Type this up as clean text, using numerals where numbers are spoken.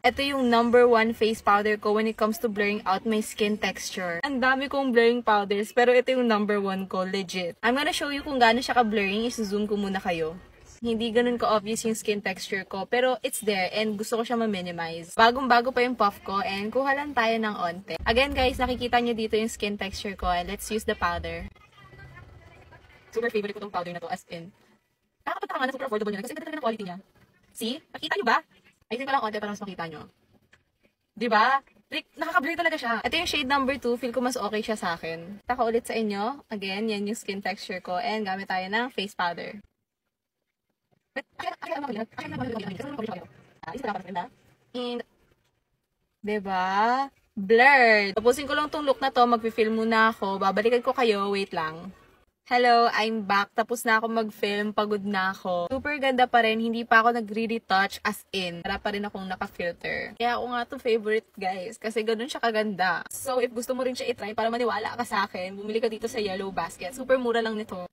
Ito yung number one face powder ko when it comes to blurring out my skin texture. Ang dami kong blurring powders, pero ito yung number one ko, legit. I'm gonna show you kung gaano siya ka-blurring. I-zoom ko muna kayo. Hindi ganun ka-obvious yung skin texture ko, pero it's there and gusto ko siya ma-minimize. Bagong-bago pa yung puff ko and kuha lang tayo ng onte. Again guys, nakikita nyo dito yung skin texture ko and let's use the powder. Super favorite ko tong powder na to, as in. Nakakapagtaka na, super affordable nyo kasi ganda talaga ng quality niya. See? Nakita nyo ba? Ayusin ko lang onte para mas makita nyo. Diba? Nakaka-blur talaga siya. Ito yung shade number 2. Feel ko mas okay siya sa akin. Taka ulit sa inyo. Again, yan yung skin texture ko. And gamit tayo ng face powder. And, diba? Blurred. Tapusin ko lang tong look na to. Mag-film muna ako. Babalikan ko kayo. Wait lang. Hello, I'm back. Tapos na ako mag-film. Pagod na ako. Super ganda pa rin. Hindi pa ako nag-retouch as in. Wala pa rin akong naka-filter. Kaya ako nga to favorite, guys. Kasi ganun siya kaganda. So, if gusto mo rin siya itry para maniwala ka sa akin, bumili ka dito sa Yellow Basket. Super mura lang nito.